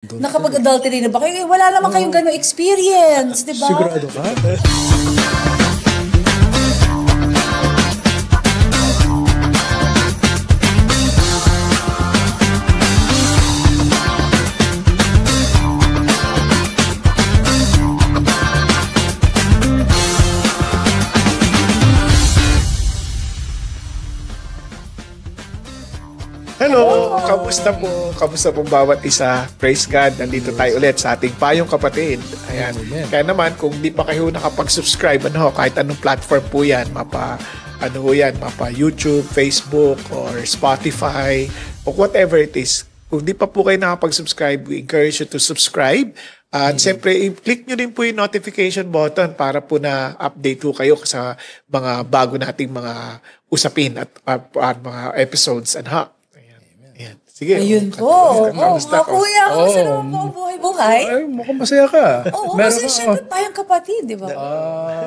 Nakapag-adultery na ba kayo? Wala naman kayong gano'ng experience, di ba? Sigurado ka? Hello! Kamusta po? Kamusta po bawat isa? Praise God! Nandito tayo ulit sa ating Payong Kapatid. Ayan. Kaya naman, kung di pa kayo nakapag-subscribe, kahit anong platform po yan, mapa YouTube, Facebook, or Spotify, or whatever it is. Kung di pa po kayo nakapag-subscribe, we encourage you to subscribe. At siyempre, i-click nyo din po yung notification button para po na update po kayo sa mga bago nating mga usapin at mga episodes. Ayan. Sige. Ayun po. Mga kuya, kamusta naman po ang buhay-buhay? Ay, mukhang masaya ka. Oo, kasi syempre tayong kapatid, di ba?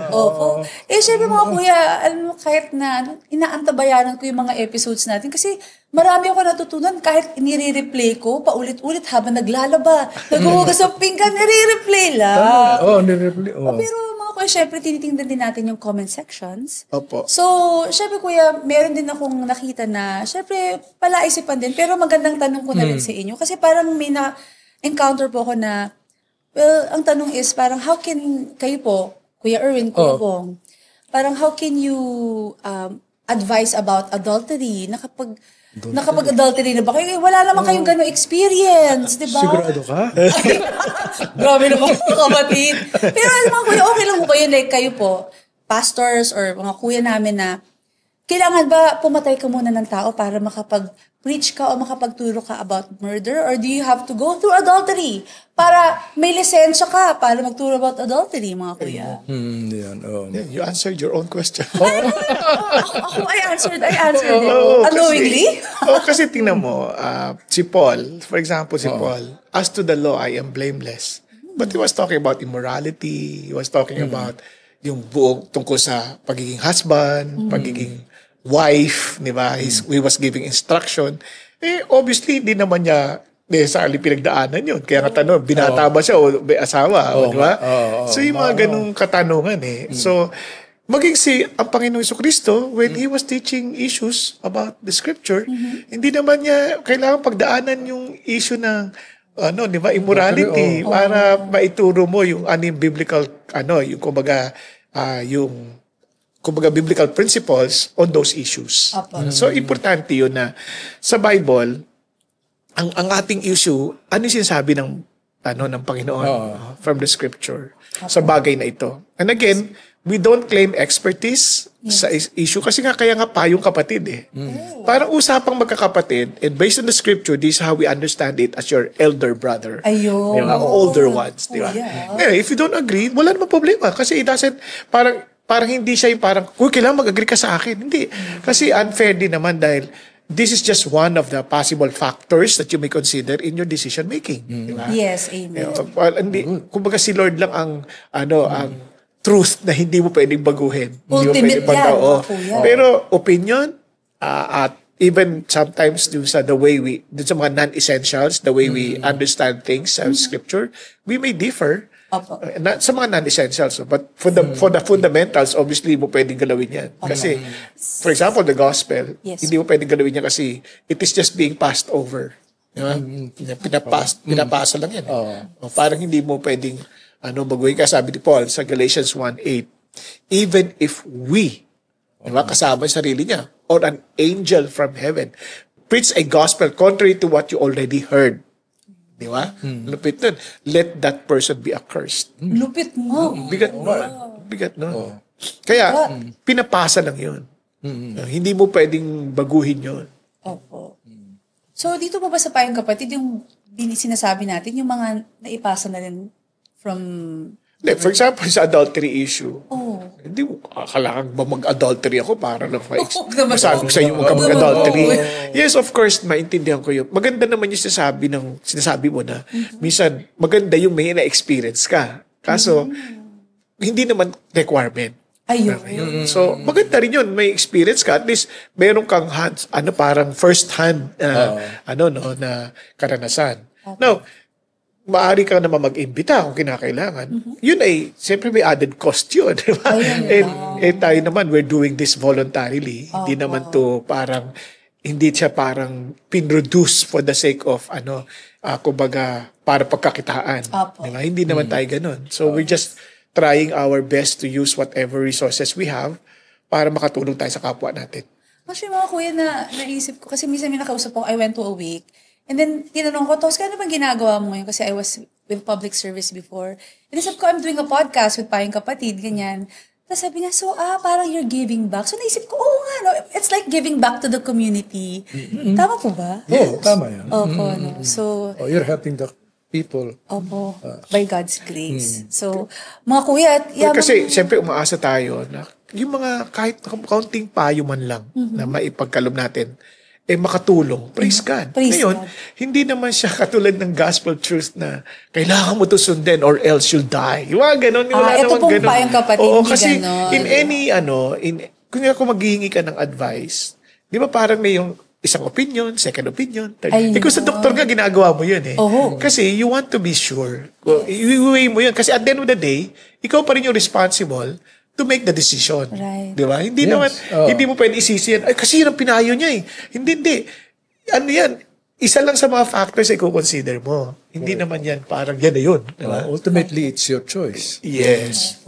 Opo. Syempre mga kuya, alam mo, kahit na inaantabayanan ko yung mga episodes natin kasi marami ako natutunan kahit inire-replay ko, paulit-ulit habang naglalaba, naghuhugas ng pinggan, nire-replay lang. Nire-replay. Pero mga kuya, syempre tinitingnan din natin yung comment sections. Opo. So, syempre kuya, meron din akong nakita na, syempre, palaisipan din, pero magandang tanong ko na rin sa inyo. Kasi parang may na-encounter po ako na, well, ang tanong is parang how can, kayo po, Kuya Erwin, Kuya Bong, parang how can you advise about adultery? Nakapag-adultery na ba kayo? Wala naman kayong gano'ng experience, di ba? Sigurado ka? Grabe naman kapatid. Pero mga kuya, okay lang po ba yun? Like kayo po, pastors or mga kuya namin na kailangan ba pumatay ka muna ng tao para makapag-preach ka o makapagturo ka about murder? Or do you have to go through adultery para may lisensya ka para magturo about adultery, mga kuya? Yeah, you answered your own question. I answered it. Unknowingly? Kasi tingnan mo, si Paul, for example, Paul, as to the law, I am blameless. But he was talking about immorality. He was talking about yung buong tungkol sa pagiging husband, pagiging wife, di ba? He was giving instruction. Obviously, hindi naman niya necessarily pinagdaanan yun. Kaya nga tanong, binata ba siya o may asawa? Di ba? So, yung mga ganung katanungan So, maging ang Panginoong Jesucristo, when He was teaching issues about the Scripture, hindi naman niya kailangan pagdaanan yung issue ng di ba, immorality para maituro mo yung yung biblical yung kumbaga biblical principles on those issues. So importante yun na sa Bible ang ating issue ano yung sinasabi ng Panginoon from the Scripture sa bagay na ito. And again, we don't claim expertise sa issue kasi kaya nga Payong Kapatid Parang usapang magkakapatid and based on the Scripture, this is how we understand it as your elder brother. Ayun. Older ones, di ba? If you don't agree, wala namang problema kasi it doesn't, parang hindi siya yung parang, kailangan mag-agree ka sa akin. Hindi. Kasi unfair din naman dahil this is just one of the possible factors that you may consider in your decision making. Di ba? Yes, amen. Kumbaga si Lord lang ang truth na hindi mo pwedeng baguhin. Ultimate yan. Pero opinion, at even sometimes the way dun sa mga non-essentials, the way we understand things sa Scripture, we may differ. Sa mga non-essentials. But for the fundamentals, obviously, mo pwedeng galawin yan. Kasi, for example, the gospel, hindi mo pwedeng galawin yan kasi it is just being passed over. Diba? Pinapasa lang yan. Parang hindi mo pwedeng baguhin ka. Sabi ni Paul sa Galatians 1:8, even if we, diba, kasama yung sarili niya, or an angel from heaven, preach a gospel contrary to what you already heard. Di ba? Lupit nun. Let that person be accursed. Lupit mo. Bigat nun. Kaya, pinapasa lang yun. Hindi mo pwedeng baguhin yun. Opo. So, dito po ba sa Payong Kapatid, yung sinasabi natin, yung mga naipasa na rin from... For example, sa adultery issue, hindi mo kailangan ba mag-adultery ako para lang masabi ko sa inyo mag-adultery. Yes, of course, maintindihan ko yun. Maganda naman yung sinasabi mo na minsan maganda yung may na-experience ka. Kaso, hindi naman requirement. Ayun. So, maganda rin yun. May experience ka. At least, meron kang parang first-hand na karanasan. Now, maaari ka naman mag-imbita kung kinakailangan. Yun ay, siyempre may added cost yun. Di ba? Tayo naman, we're doing this voluntarily. Hindi naman to parang, hindi siya parang pinroduce for the sake of, kumbaga, para pagkakitaan. Di ba? Hindi naman tayo ganun. So, we're just trying our best to use whatever resources we have para makatulong tayo sa kapwa natin. Actually, mga kuya, naisip ko, kasi minsan may nakausap ko, I went to a wake. And then, tinanong ko, Tos, ano bang ginagawa mo ngayon? Kasi I was with public service before. And sabi ko, I'm doing a podcast with Payong Kapatid, ganyan. Tapos sabi niya, so, parang you're giving back. So, naisip ko, oo nga, no? It's like giving back to the community. Tama po ba? Oo, tama yan. Opo, no? So, You're helping the people. Opo, by God's grace. So, mga kuya, Kasi, siyempre, umaasa tayo na yung mga kahit kaunting payo man lang na maipagkaloob natin, makatulong. Praise God. Praise Ngayon, God. hindi naman siya katulad ng gospel truth na kailangan mo to sundin or else you'll die. Yung mga ganon. Wala ito naman pong ganon. Payong Kapatid, Oo, hindi kasi ganon. in any, kung maghihingi ka ng advice, di ba parang may yung isang opinion, second opinion, third. Kung sa doktor nga, ginagawa mo yun eh. Kasi you want to be sure. I-weigh mo yun. Kasi at the end of the day, ikaw pa rin yung responsible to make the decision. Right. Di ba? Hindi naman, hindi mo pwede isisi yan. Ay, kasi yun ang pinayo niya eh. Hindi. Ano yan? Isa lang sa mga factors ay consider mo. Hindi naman yan parang yan na yun. Diba? Ultimately, it's your choice. Yes.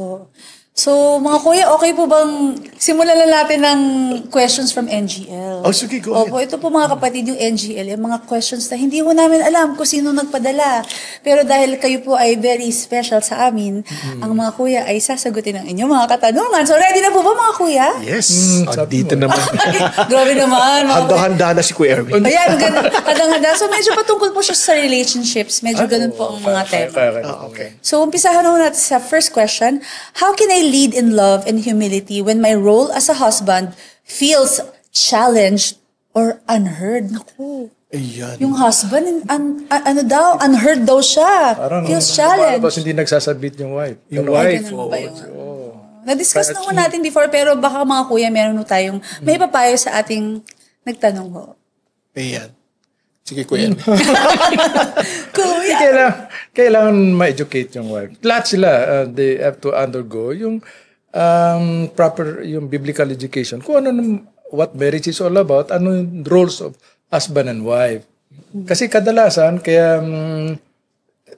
So, mga kuya, okay po bang simulan na natin ng questions from NGL? Oh, sige, go ahead. Opo, ito po mga kapatid, yung NGL, yung mga questions na hindi mo namin alam kung sino nagpadala. Pero dahil kayo po ay very special sa amin, ang mga kuya ay sasagutin ang inyong mga katanungan. So, ready na po ba mga kuya? Yes. Dito naman. Grabe naman. Handa-handa na si Kuya Erwin. Ayan, handa-handa. So, medyo patungkol po siya sa relationships. Medyo ganun po ang mga tema. Okay. So, umpisahan na natin sa first question. How can I lead in love and humility when my role as a husband feels challenged or unheard? Naku. Ayan. Yung husband, unheard daw siya. Feels challenged. Parang hindi nagsasabit yung wife. Yung Ay, wife. ganun ba yun? Na-discuss na ho natin before, pero baka mga kuya, meron ho tayong may papayo sa ating nagtanong ho. Ayan. Sige, Kuya Erwin. Kuya! Kailangan ma-educate yung wife. Lahat sila, they have to undergo yung proper, yung biblical education. Kung what marriage is all about, ano yung roles of husband and wife. Kasi kadalasan, kaya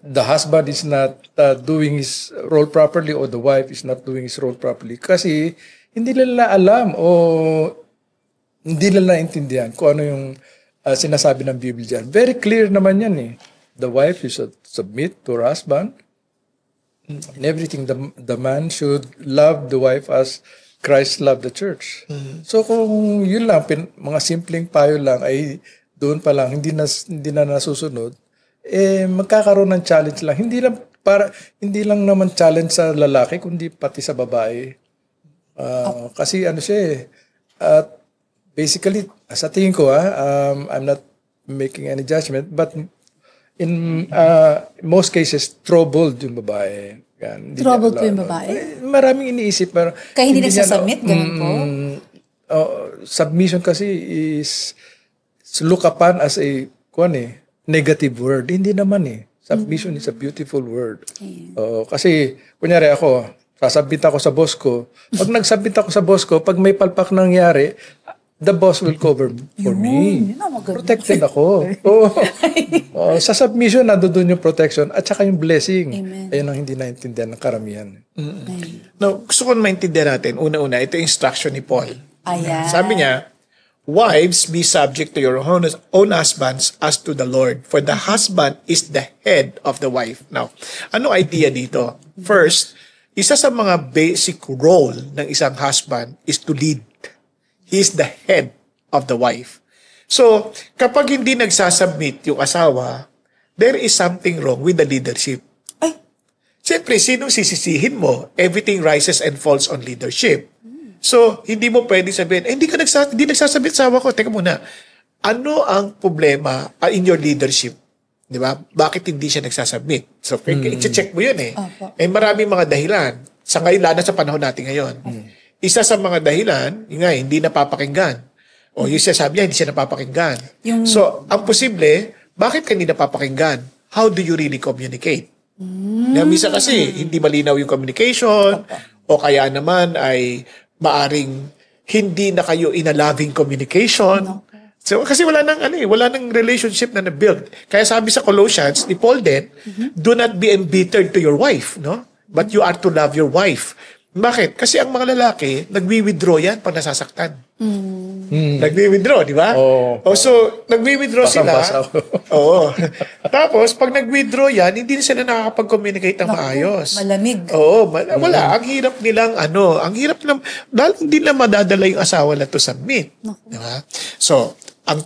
the husband is not doing his role properly or the wife is not doing his role properly. Kasi hindi nila alam o hindi nila naintindihan kung ano yung sinasabi ng Biblia dyan. Very clear naman yan eh. The wife should submit to her husband. In everything, the man should love the wife as Christ loved the church. So kung yun lang, mga simpleng payo lang ay doon pa lang, hindi na nasusunod, magkakaroon ng challenge lang. Hindi lang naman challenge sa lalaki, kundi pati sa babae. Kasi ano siya eh, basically, sa tingin ko, I'm not making any judgment, but in most cases, troubled yung babae. Yan, Troubled po yung babae? Maraming iniisip. Pero kaya hindi nagsasubmit, ganun po? Submission kasi is look upon as a negative word. Hindi naman eh. Submission is a beautiful word. Kasi, kunyari ako, sasabit ako sa boss ko. Pag nagsabit ako sa boss ko, pag may palpak nangyari, the boss will cover for me. Protected ako. Sa submission, nandoon yung protection at saka yung blessing. Amen. Ayun ang hindi naintindihan ng karamihan. Now, gusto ko maintindihan natin, una-una, ito yung instruction ni Paul. Ayan. Sabi niya, wives, be subject to your own husbands as to the Lord, for the husband is the head of the wife. Now, ano idea dito? First, isa sa mga basic role ng isang husband is to lead. He is the head of the wife. So, kapag hindi nagsasubmit yung asawa, there is something wrong with the leadership. Ay. Siyempre, sinong sisisihin mo? Everything rises and falls on leadership. So, hindi mo pwede sabihin, hindi nagsasabit asawa ko. Teka muna, ano ang problema in your leadership? Di ba? Bakit hindi siya nagsasubmit? So, i-check mo yun eh. Maraming mga dahilan. Sa ngayon, lalo sa panahon natin ngayon. Isa sa mga dahilan, hindi napapakinggan. O yung sabi niya, hindi siya napapakinggan. So, ang posible, bakit ka hindi napapakinggan? how do you really communicate? Minsan kasi, hindi malinaw yung communication, o kaya naman ay maaring hindi na kayo in a loving communication. So, kasi wala nang relationship na na-build. Kaya sabi sa Colossians, ni Paul din, do not be embittered to your wife, no? But you are to love your wife. Bakit? Kasi ang mga lalaki, nagwi-withdraw yan pag nasasaktan. Nagwi-withdraw, di ba? So, nagwi-withdraw sila. Oo. Tapos, pag nag-withdraw yan, hindi sila nakakapag-communicate ng maayos. Malamig. Oo. Wala. Ang hirap nilang, dahil hindi nila madadala yung asawa na to submit. Di ba? So,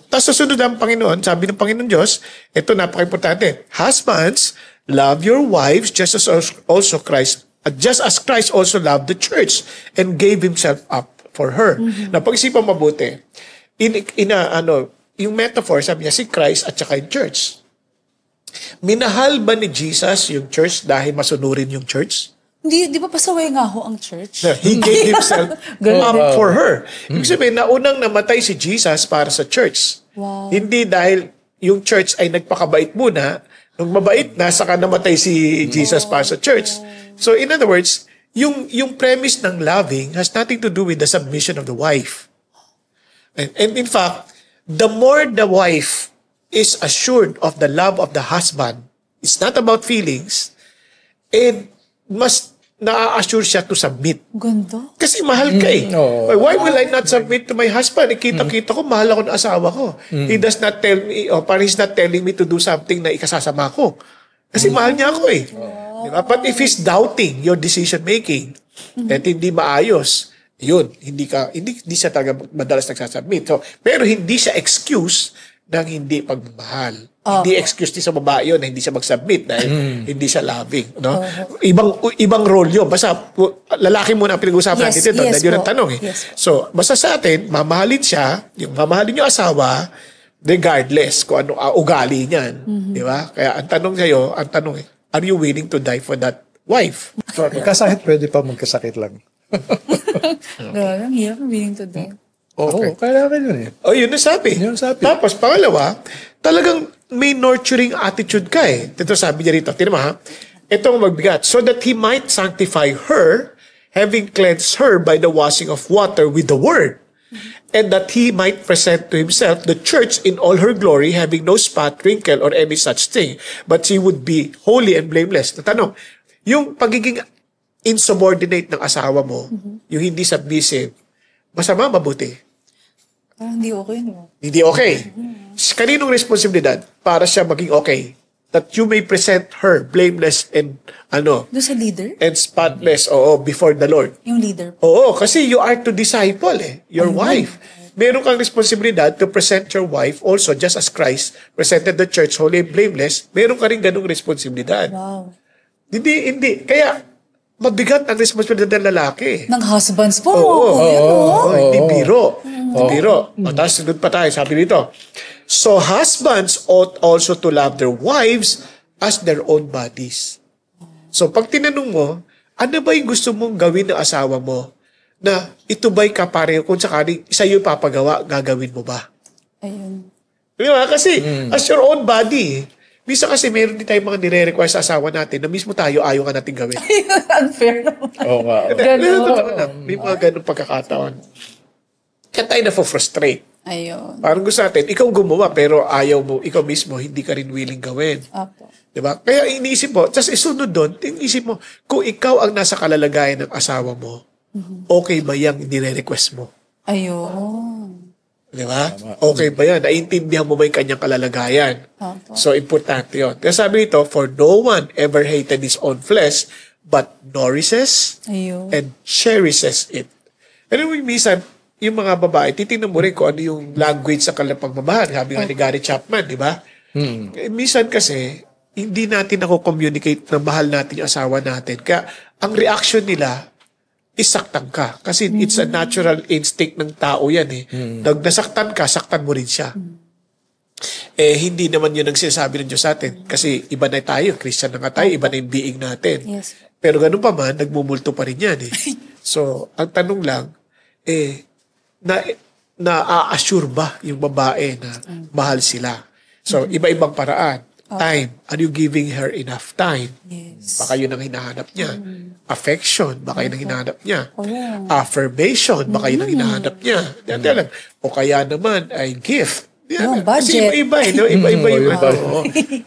tas susunod ang Panginoon, sabi ng Panginoon Diyos, ito napaka-importante. Husbands, love your wives just as Christ also loved the church and gave himself up for her. Pag-isipan mabuti. Yung metaphor, sabi niya, si Christ at saka yung church. Minahal ba ni Jesus yung church dahil masunurin yung church? Di ba pasaway nga ho ang church? He gave himself up for her. Ibig sabihin, naunang namatay si Jesus para sa church. Wow. Hindi dahil yung church ay nagpakabait muna, nung mabait na, saka namatay si Jesus para sa church. So in other words, yung premise ng loving has nothing to do with the submission of the wife. And in fact, the more the wife is assured of the love of the husband, it's not about feelings, and mas na-assure siya to submit. Ganda. Kasi mahal ka eh. Why will I not submit to my husband? Kita ko, mahal ako ng asawa ko. He does not tell me, parang he's not telling me to do something na ikasasama ko. Kasi mahal niya ako eh. Diba? But if he's doubting your decision making, at hindi maayos, yun, hindi siya talaga madalas nagsasubmit. So, pero hindi siya excuse ng hindi pagmamahal. Hindi excuse din sa babae yun na hindi siya mag-submit dahil hindi siya loving. No? Ibang role yun. Basta, lalaki muna ang pinag-usapan natin dito. Dahil yun ang tanong eh. So, basta sa atin, mamahalin siya, mamahalin yung asawa, regardless kung ano ugali niyan. Di ba? Kaya ang tanong sa'yo, are you willing to die for that wife? Magkasakit, pwede pa magkasakit lang. Ang hirap willing to die. Oo, kailangan yun eh. Yun ang sabi. Tapos, pangalawa, talagang may nurturing attitude ka eh. Ito sabi niya rito. Tignan mo ha. Ito ang magbigat. So that he might sanctify her, having cleansed her by the washing of water with the word. And that he might present to himself the church in all her glory, having no spot, wrinkle, or any such thing. But she would be holy and blameless. Natanong, yung pagiging insubordinate ng asawa mo, yung hindi submissive, masama, mabuti? Hindi okay, no? Hindi okay. Kaninong responsibilidad para siya maging okay? That you may present her blameless and Doon sa leader? and spotless before the Lord. Yung leader. Kasi you are to disciple your wife. Meron kang responsibilidad to present your wife also just as Christ presented the church holy and blameless. Meron ka rin ganung responsibilidad. Wow. Hindi. Kaya mabigat ang responsibilidad ng lalaki. Ng husbands po. Hindi biro. Tapos sunod pa tayo, sabi dito. So husbands ought also to love their wives as their own bodies. So pag tinanong mo, ano ba yung gusto mong gawin ng asawa mo? Na ito ba'y kapareho kung sakaling isa yung papagawa, gagawin mo ba? Ayun. Diba? Kasi as your own body, minsan kasi meron din tayong mga nire-require sa asawa natin na mismo tayo ayaw ka natin gawin. Unfair naman. Oo nga. May mga ganun pagkakataon. Kaya tayo na-frustrate. Ayun. Parang gusto natin, ikaw gumawa pero ayaw mo, ikaw mismo, hindi ka rin willing gawin. Apo. Diba? Kaya iniisip mo, tapos isunod doon, iniisip mo, kung ikaw ang nasa kalalagayan ng asawa mo, okay ba yung nire-request mo? Ayun. Diba? Okay ba yan? Naintindihan mo ba yung kanyang kalalagayan? Apo. So, importante yun. Kaya sabi nito, for no one ever hated his own flesh, but nourishes Ayun. and cherishes it. Ano yung minsan, yung mga babae, titingnan mo rin kung ano yung language sa kanilang pagmamahal. Sabi nga ni Gary Chapman, di ba? Minsan kasi, hindi natin communicate na mahal natin yung asawa natin. Kaya, ang reaction nila, isaktan ka. Kasi it's a natural instinct ng tao yan eh. Nag nasaktan ka, saktan mo rin siya. Hindi naman yun ang sinasabi ng Diyos sa atin. Kasi iba na tayo, Christian na nga tayo, iba na yung being natin. Yes. Pero ganun pa man, nagmumulto pa rin yan eh. So, ang tanong lang, na-assure ba yung babae na mahal sila? So, iba-ibang paraan. Time. Are you giving her enough time? Yes. Baka yun ang hinahanap niya. Affection, baka yun ang hinahanap niya. Affirmation, baka yun ang hinahanap niya. Yan. O kaya naman ay gift. Yan. Kasi Budget. iba-iba, iba-iba yung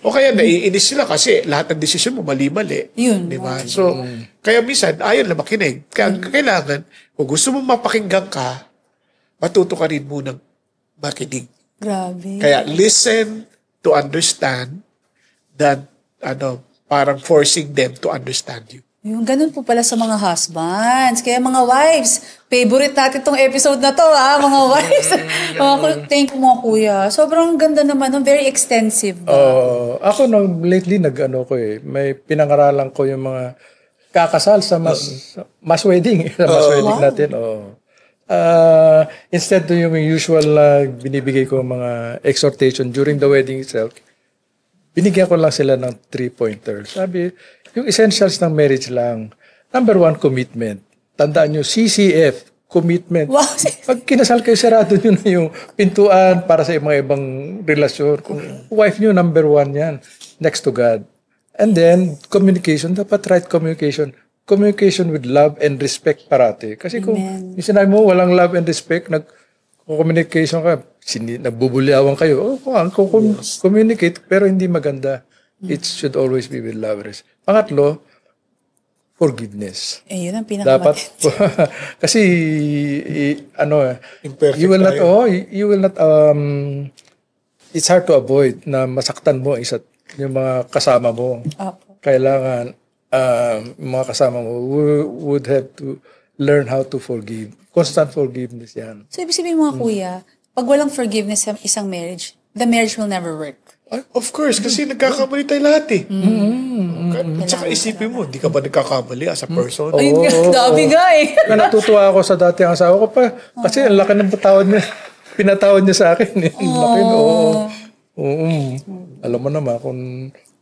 O kaya naiinis sila kasi lahat ng desisyon mo mali-mali. Yun. Di ba? So, kaya minsan, ayaw na makinig. Kaya kailangan, kung gusto mo mapakinggan ka, matuto ka rin munang makinig. Grabe. Kaya listen to understand than parang forcing them to understand you. Yung ganun po pala sa mga husbands. Kaya mga wives, favorite natin tong episode na to, mga wives. Thank you mga kuya. Sobrang ganda naman, very extensive. Ako lately may pinangaralan ko yung mga kakasal sa mass wedding. Sa mass wedding natin. Instead to yung usual binibigay ko mga exhortation during the wedding itself, binigyan ko lang sila ng 3-pointers. Sabi, yung essentials ng marriage lang. Number 1, commitment. Tandaan nyo, CCF, commitment. Wow. Pag kinasal kayo, sarado nyo na yung pintuan para sa mga ibang relasyon. Kung wife nyo, number 1 yan. Next to God. And then, communication. Dapat right communication. Communication with love and respect parati. Kasi kung yung sinabi mo, walang love and respect, communication ka, nagbubulyawan kayo. Communicate, pero hindi maganda. It should always be with love. Pangatlo, forgiveness. Yun ang Dapat, kasi, Imperfect you will not, it's hard to avoid na masaktan mo yung mga kasama mo. Kailangan, mga kasama mo would have to learn how to forgive. Constant forgiveness yan. So, ibig sabihin mga kuya, pag walang forgiveness sa isang marriage, the marriage will never work. Of course, kasi nagkakamali tayo lahat eh. At saka isipin mo, di ka ba nagkakamali as a person? Ayun nga, dami nga eh. Natutuwa ako sa dati ang asawa ko pa. Kasi ang laki ng patawad niya. Pinatawad niya sa akin. Laki, alam mo naman, kung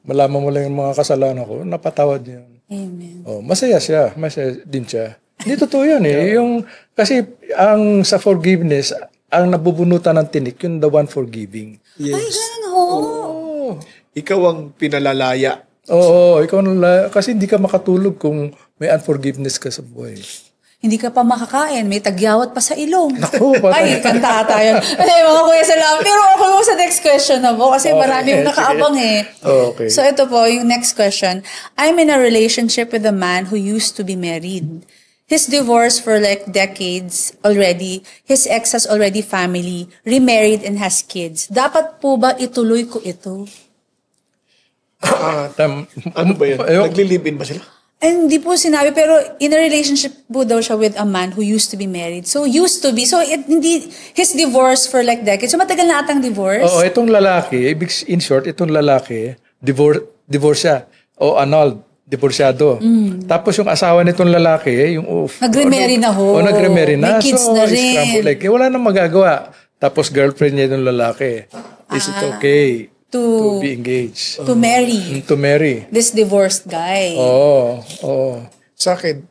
malaman mo lang yung mga kasalanan ko, napatawad niya. Amen. Masaya siya. Masaya din siya. Hindi totoo yun eh. Kasi ang sa forgiveness, ang nabubunutan ng tinik, yung the one forgiving. Yes. Ay, ganun Ikaw ang pinalalaya. Ikaw kasi hindi ka makatulog kung may unforgiveness ka sa buhay. Hindi ka pa makakain, may tagyawat pa sa ilong. Naku, Ay, kanta tayo. Ay, mga kuya, salamat. Pero ako sa next question na po kasi maraming nakaabang eh. Okay. So ito po, yung next question. I'm in a relationship with a man who used to be married. He's divorced for like decades already. His ex has already family, remarried, and has kids. Dapat po ba ituloy ko ito? Ano ba yun? Nagli-live-in ba sila? Hindi po sinabi, pero in a relationship po daw siya with a man who used to be married. So, used to be. So, his divorce for like decades. So, matagal na atang divorce? Itong lalaki, in short, itong lalaki, divorce siya. O annulled, divorsyado. Tapos yung asawa nitong lalaki, nag-remarry na ho. Nag-remarry na. May kids na rin. Wala nang magagawa. Tapos girlfriend niya itong lalaki. Is it okay to be engaged? To marry. To marry. This divorced guy. Oo. Sa akin,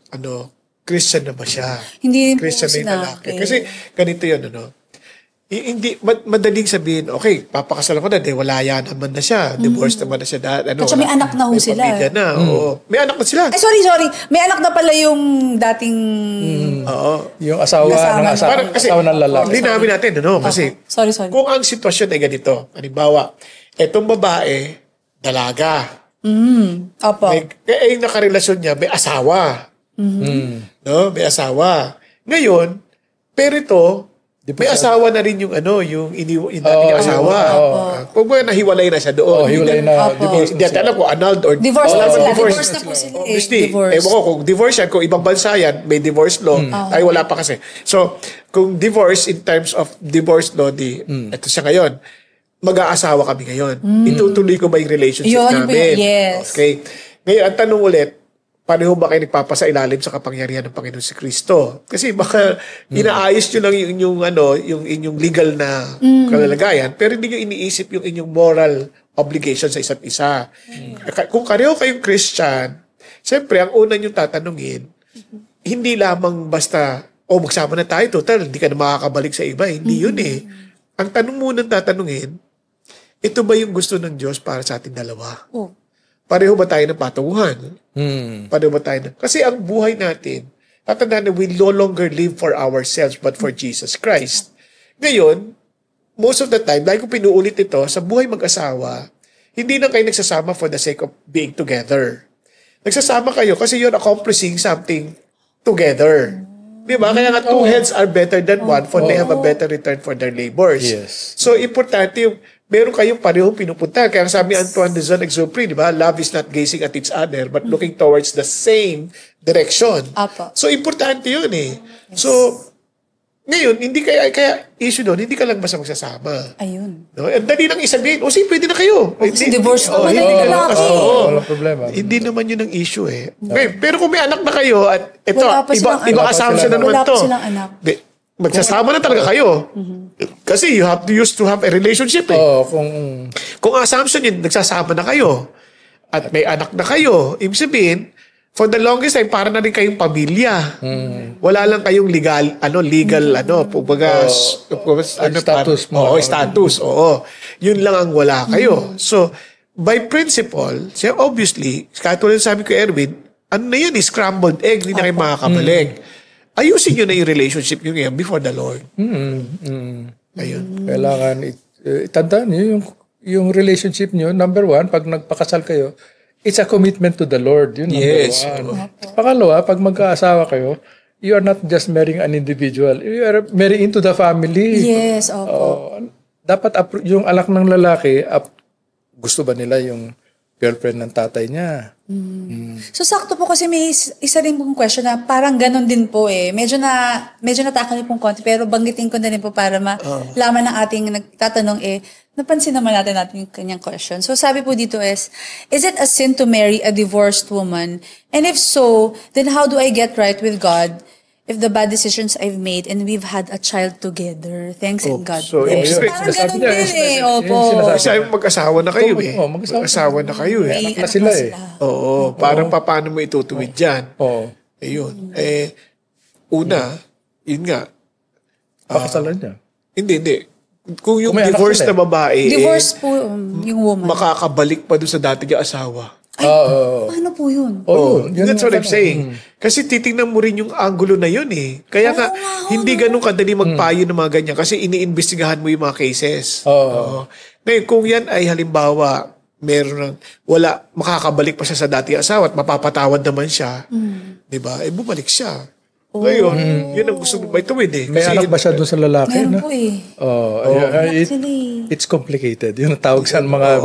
Christian na ba siya? Hindi rin po Christian na yung sinabi. lalaki. Kasi ganito yun, hindi, madaling sabihin, okay, papakasalan ko na, wala yan naman na siya. Divorced naman na siya. At siya may anak na ho sila. May pamilya na. May anak na sila. Ay, sorry. May anak na pala yung dating... Oo. Yung asawa ng lalaki. Linawin natin, Kasi, Sorry. kung ang sitwasyon ay ganito, halimbawa, etong babae, dalaga. Opo. Nakarelasyon niya, may asawa. May asawa. Ngayon, pero ito, may asawa na rin yung dating asawa. Kung ba nahiwalay na siya doon. Hiwalay na. Hindi natin alam kung annulled or Divorce na sila. divorce. Divorce na po sila. Obviously, ewan ko kung divorce yan, kung ibang bansa yan, may divorce law, ay wala pa kasi. So, kung divorce in terms of divorce law, ito siya ngayon, mag-aasawa kami ngayon. Itutuloy ko ba yung relationship namin? Yes. Okay. Ngayon, ang tanong ulit, paano ba kayo nagpapasailalim sa kapangyarihan ng Panginoon si Kristo? Kasi baka inaayos nyo lang yung inyong legal na kalalagayan, pero hindi nyo iniisip yung inyong moral obligation sa isa't isa. Kung kareho kayong Christian, siyempre, ang una nyo tatanungin, hindi lamang basta, magsama na tayo, total, hindi ka na makakabalik sa iba. Hindi yun eh. Ang tanong muna tatanungin, ito ba yung gusto ng Diyos para sa ating dalawa? Oh. Pareho ba tayo ng patunguhan? Mm. Pareho ba tayo kasi ang buhay natin, tatandaan na we no longer live for ourselves but for Jesus Christ. Ngayon, most of the time, dahil ko pinuulit ito, sa buhay mag-asawa, hindi na kayo nagsasama for the sake of being together. Nagsasama kayo kasi you're accomplishing something together. Di ba? Kaya nga, two heads are better than one for they have a better return for their labors. Yes. So, importante yung meron kayong parehong pinupunta. Kaya sabi Antoine de Saint-Exupéry, di ba? Love is not gazing at each other but looking towards the same direction. Apo. So, importante yun eh. So, ngayon, hindi kaya issue doon, hindi ka lang basta magsasama. Ayun. No? Ang dali lang isabihin, sige, pwede na kayo. Kasi divorce naman hindi na yung ka lang lalaki. kasi. Walang problema. Hindi naman yun ang issue eh. Pero kung may anak na kayo at ito, Wala pa silang iba anak. assumption na naman Wala pa to. silang anak. Magsasama na talaga kayo. Kasi you have to use to have a relationship eh. Kung assumption yun, nagsasama na kayo at may anak na kayo, ibig sabihin, for the longest time, para na rin kayong pamilya. Wala lang kayong legal, kumbaga, status mo. Oo, status, oo. Yun lang ang wala kayo. So, by principle, obviously, katulad sabi ko, Erwin, ano na yan, scrambled egg, hindi na kayo makakabalik. Ayusin nyo na yung relationship nyo ngayon before the Lord. Ayun. Kailangan itandaan nyo yung relationship nyo, number one, pag nagpakasal kayo, it's a commitment to the Lord. Yun, Yes. number one. Pangalawa, pag magkaasawa kayo, you are not just marrying an individual. You are marrying into the family. Yes, opo. Dapat yung anak ng lalaki, gusto ba nila yung girlfriend ng tatay niya? So, sakto po kasi may isa rin pong question na parang ganun din po eh. Medyo natakal niyo pong konti, pero banggitin ko na rin po para malaman ng ating nagtatanong napansin naman natin yung kanyang question. So, sabi po dito is it a sin to marry a divorced woman? And if so, then how do I get right with God if the bad decisions I've made and we've had a child together? Thanks and God so, bless. ibig Parang sinasabi ganun niya, din eh. Opo. Kasi mag-asawa na kayo eh. Mag-asawa na kayo eh. May na anak sila na eh. Oo, parang paano mo itutuwid dyan. Oo. Ayun. Una, yun nga. Pakasalan niya. Hindi. Kung yung Kung may anak divorce sila na babae, Divorce po yung woman. makakabalik pa doon sa dati niyang asawa. Paano po yun? That's what I'm saying. Kasi titingnan mo rin yung angulo na yun eh. Kaya nga, hindi ganun kadali magpayo ng mga ganyan kasi iniimbestigahan mo yung mga cases. Ngayon, kung yan ay halimbawa, makakabalik pa siya sa dati asawa at mapapatawad naman siya, di ba? Bumalik siya. Ngayon, yun ang gusto mo ituwid eh. May anak ba siya doon sa lalaki? Meron po eh. It's complicated. Yun ang tawag sa mga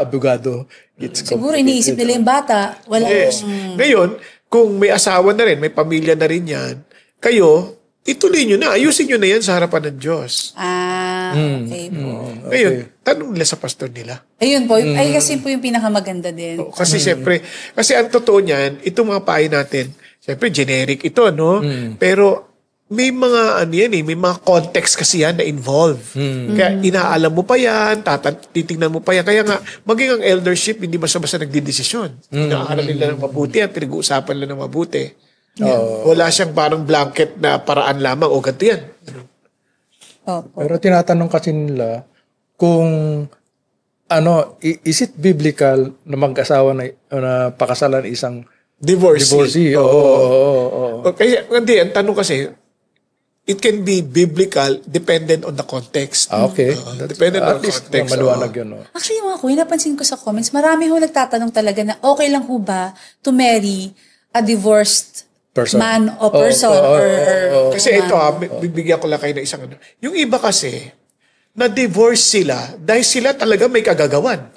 abogado. Siguro iniisip nila yung bata. Wala. Yes. Ngayon, kung may asawa na rin, may pamilya na rin yan, kayo, ituloy nyo na. Ayusin nyo na yan sa harapan ng Diyos. Okay po. Ngayon, tanong nila sa pastor nila. Ayun po. Ay, kasi po yung pinakamaganda din. Kasi siyempre, kasi ang totoo niyan, itong mga payo natin, siyempre generic ito, no? Pero may mga may mga context kasi yan na involved. Kaya inaalam mo pa yan, titingnan mo pa yan. Kaya nga, maging ang eldership, hindi basta-basta nagdidesisyon. Inaaral nila ng mabuti at pinag-uusapan nila ng mabuti. Wala siyang parang blanket na paraan lamang o ganito yan. Pero tinatanong kasi nila kung is it biblical na mag-asawa na pakasalan isang divorcee? Kaya, hindi, ang tanong kasi, it can be biblical dependent on the context. Okay. Dependent on the context. Maluwanag yun. Actually, mga kuya, napansin ko sa comments, marami ho nagtatanong talaga na okay lang ho ba to marry a divorced man o person? Kasi ito bibigyan ko lang kayo ng isang Yung iba kasi, na-divorce sila dahil sila talaga may kagagawan.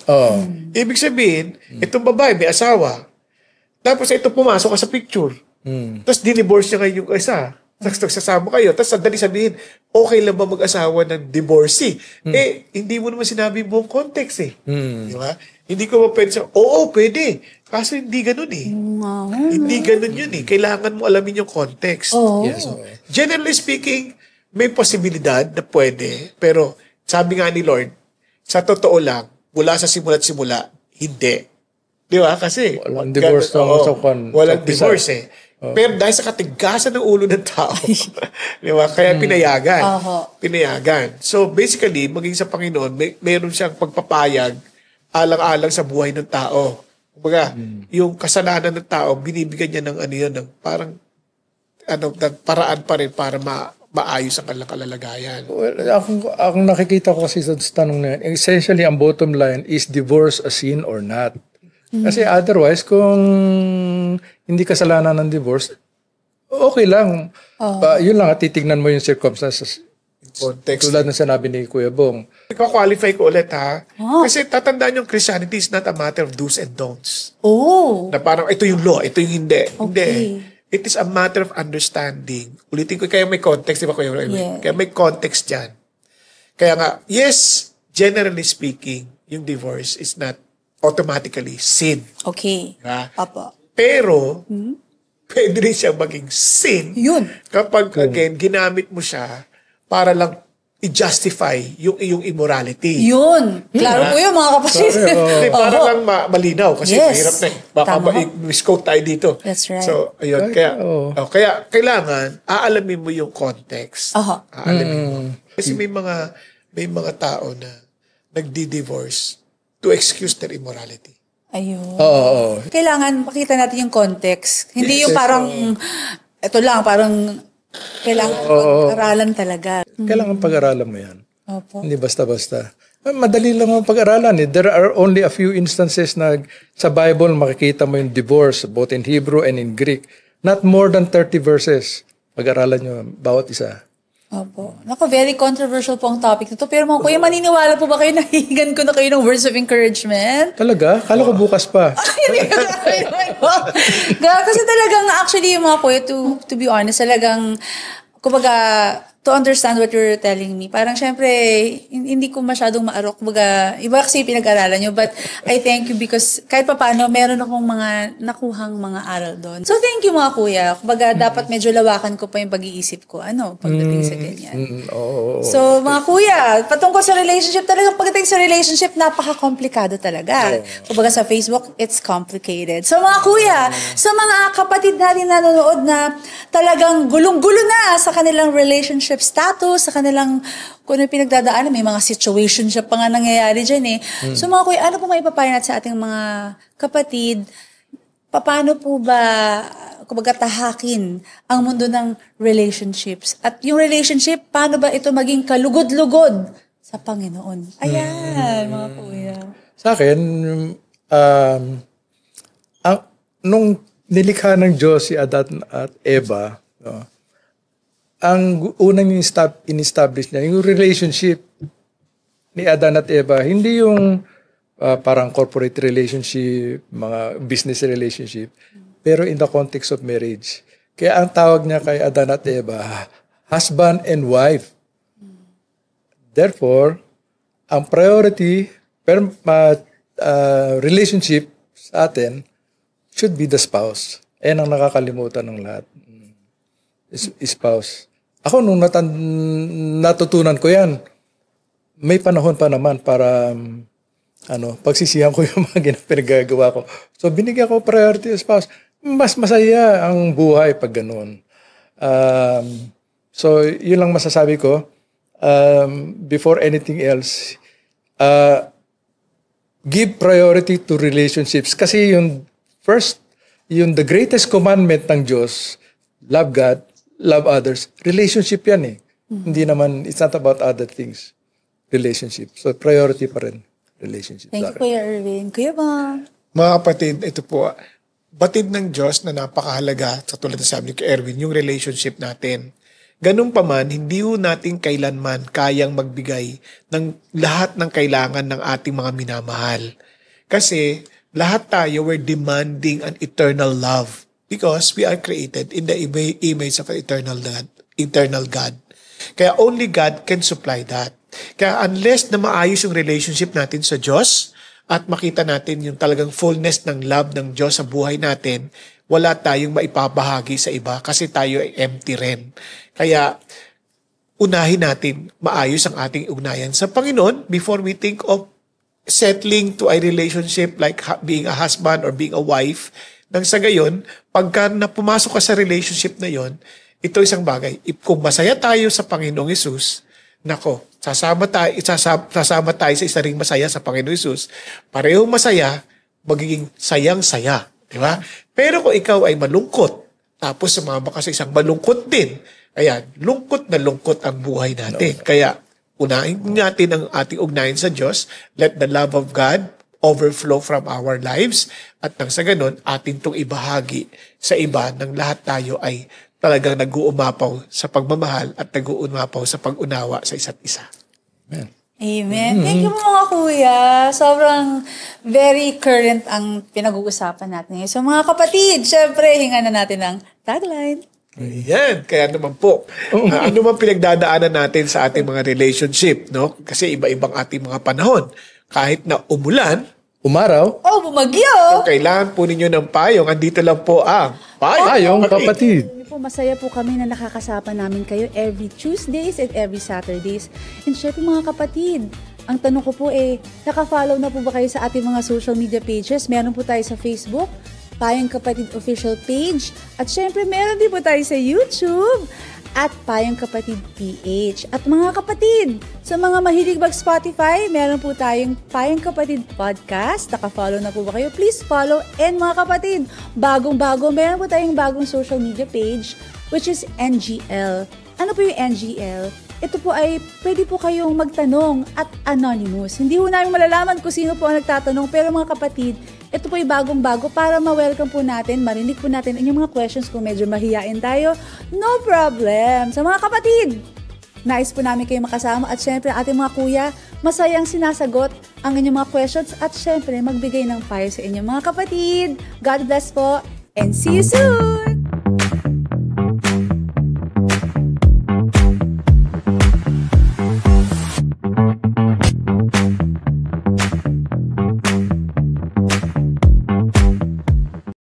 Ibig sabihin, itong babae may asawa. Tapos ito pumasok ka sa picture. Tapos dinivorce niya ngayon yung isa. Nagsasama kayo. Tapos sandali sabihin, okay lang ba mag-asawa ng divorcee? Hindi mo naman sinabi buong context eh. Di ba? Hindi ko mapwede oo, pwede. Kaso hindi ganun eh. Hindi ganun yun eh. Kailangan mo alamin yung context. Yes. Generally speaking, may posibilidad na pwede. Pero sabi nga ni Lord, sa totoo lang, mula sa simula't simula, hindi. Di ba? Kasi walang divorce walang divorce eh. Pero dahil sa katigasan ng ulo ng tao, di ba? Kaya pinayagan. Pinayagan. So basically, maging sa Panginoon, mayroon siyang pagpapayag alang-alang sa buhay ng tao. Kumbaga, yung kasalanan ng tao, binibigyan niya ng ano yun, ng parang paraan pa rin para maayos ang kanilang kalalagayan. Well, akong nakikita ko kasi sa tanong na yan, essentially, ang bottom line is divorce a sin or not? Kasi otherwise, kung hindi kasalanan ng divorce, okay lang. Yun lang, titignan mo yung circumstances. Context. Tulad ng sinabi ni Kuya Bong. Ika-qualify ko ulit, ha? Kasi tatandaan yung Christianity is not a matter of do's and don'ts. Na parang ito yung law, ito yung hindi. Hindi. It is a matter of understanding. Ulitin ko, kaya may context, di ba Kuya? Kaya may context dyan. Kaya nga, yes, generally speaking, yung divorce is not automatically sin. Okay. Apo. Pero, pwede rin siya maging sin. Yun. Kapag, again, ginamit mo siya para lang i-justify yung iyong immorality. Yun. Klaro po yun, mga kapatid. Para lang malinaw kasi mahirap na eh. Baka misquote tayo dito. That's right. So, ayun. Kaya kailangan, aalamin mo yung context. Aalamin mo. Kasi may mga tao na nagdi-divorce to excuse their immorality. Ayun. Kailangan makita natin yung context. Hindi yung parang, ito lang, parang kailangan pag-aralan talaga. Kailangan pag-aralan mo yan. Opo. Hindi basta-basta. Madali lang ang pag-aralan. There are only a few instances na sa Bible makikita mo yung divorce, both in Hebrew and in Greek. Not more than 30 verses. Pag-aralan nyo bawat isa. Opo. Naku, very controversial po ang topic nito. Pero mga kuya, maniniwala po ba kayo nahihigan ko na kayo ng words of encouragement? Talaga? Kala ko bukas pa. Kasi talagang actually yung mga kuya, to be honest, talagang, kumbaga, to understand what you're telling me, parang syempre, hindi ko masyadong maarok. Kumbaga, iba kasi pinag-aralan nyo. But I thank you because kahit pa paano, meron akong mga nakuhang mga aral doon. So thank you mga kuya. Kumbaga, dapat medyo lawakan ko pa yung pag-iisip ko. Pagdating sa ganyan. So mga kuya, patungkol sa relationship, talagang pagdating sa relationship, napaka-komplikado talaga. Kumbaga sa Facebook, it's complicated. So mga kuya, sa mga kapatid natin nanonood na talagang gulong-gulo na sa kanilang relationship status, sa kanilang kung ano pinagdadaanan, may mga situationship pa nga nangyayari dyan eh. So mga kuya, ano po maipapayo natin sa ating mga kapatid? Paano po ba kumbaga tahakin ang mundo ng relationships? At yung relationship, paano ba ito maging kalugod-lugod sa Panginoon? Ayan, mga kuya. Sa akin, nung nilikha ng Diyos si Adan at Eva, ang unang in-establish niya, yung relationship ni Adan at Eva, hindi yung parang corporate relationship, mga business relationship, pero in the context of marriage. Kaya ang tawag niya kay Adan at Eva, husband and wife. Therefore, ang priority, relationship sa atin should be the spouse. Ayan ang nakakalimutan ng lahat. Spouse. Ako, nung natutunan ko yan, may panahon pa naman para pagsisihan ko yung mga pinagagawa ko. So, binigyan ko priority sa spouse. Mas masaya ang buhay pag ganun. So, yun lang masasabi ko. Before anything else, give priority to relationships. Kasi the greatest commandment ng Diyos, love God, love others, relationship yan eh. Hindi naman, it's not about other things. Relationship. So, priority pa rin. Relationship. Thank you, Kuya Erwin. Kuya ba? Mga kapatid, ito po, batid ng Diyos na napakahalaga, sa tulad ng sabi ni Kuya Erwin, yung relationship natin. Ganun pa man, hindi ho natin kailanman kayang magbigay ng lahat ng kailangan ng ating mga minamahal. Kasi, lahat tayo, we're demanding an eternal love. Because we are created in the image of an eternal God. Kaya only God can supply that. Kaya unless na maayos yung relationship natin sa Diyos at makita natin yung talagang fullness ng love ng Diyos sa buhay natin, wala tayong maipabahagi sa iba kasi tayo ay empty rin. Kaya unahin natin maayos ang ating ugnayan sa Panginoon before we think of settling to a relationship like being a husband or being a wife. Nang sa gayon, pagka na pumasok ka sa relationship na yon, ito isang bagay. Kung masaya tayo sa Panginoong Hesus, nako, sasama tayo sa isa ring masaya sa Panginoong Hesus, parehong masaya, magiging sayang-saya. Di ba? Pero kung ikaw ay malungkot, tapos sumama ka sa isang malungkot din, ayan, lungkot na lungkot ang buhay natin. Kaya, unahin natin ang ating ugnayan sa Diyos. Let the love of God overflow from our lives. At nang sa ganun, atin itong ibahagi sa iba ng lahat tayo ay talagang nag-uumapaw sa pagmamahal at nag-uumapaw sa pag-unawa sa isa't isa. Amen. Amen. Thank you mga kuya. Sobrang very current ang pinag-uusapan natin ngayon. So mga kapatid, syempre, hinga na natin ang tagline. Ayan. Kaya naman po, ano man pinagdadaanan natin sa ating mga relationship, no? Kasi iba-ibang ating mga panahon. Kahit na umulan, Umaraw, Bumagyo! kung kailangan po ninyo ng payong, andito lang po ang Payong Kapatid. Masaya po kami na nakakasama namin kayo every Tuesdays and every Saturdays. And syempre mga kapatid, ang tanong ko po naka-follow na po ba kayo sa ating mga social media pages? Meron po tayo sa Facebook, Payong Kapatid Official Page. At syempre meron din po tayo sa YouTube at Payong Kapatid PH. At mga kapatid, sa mga mahilig mag-Spotify, meron po tayong Payong Kapatid Podcast. Naka-follow na po ba kayo? Please follow. And mga kapatid, bagong-bago, meron po tayong bagong social media page, which is NGL. Ano po yung NGL? Ito po ay pwede po kayong magtanong at anonymous. Hindi po namin malalaman kung sino po ang nagtatanong, pero mga kapatid, ito po ay bagong-bago para ma-welcome po natin, marinig po natin inyong mga questions kung medyo mahiyain tayo. No problem! Sa mga kapatid, nais po namin kayo makasama at syempre ating mga kuya, masayang sinasagot ang inyong mga questions at syempre magbigay ng payo sa inyong mga kapatid. God bless po and see you soon!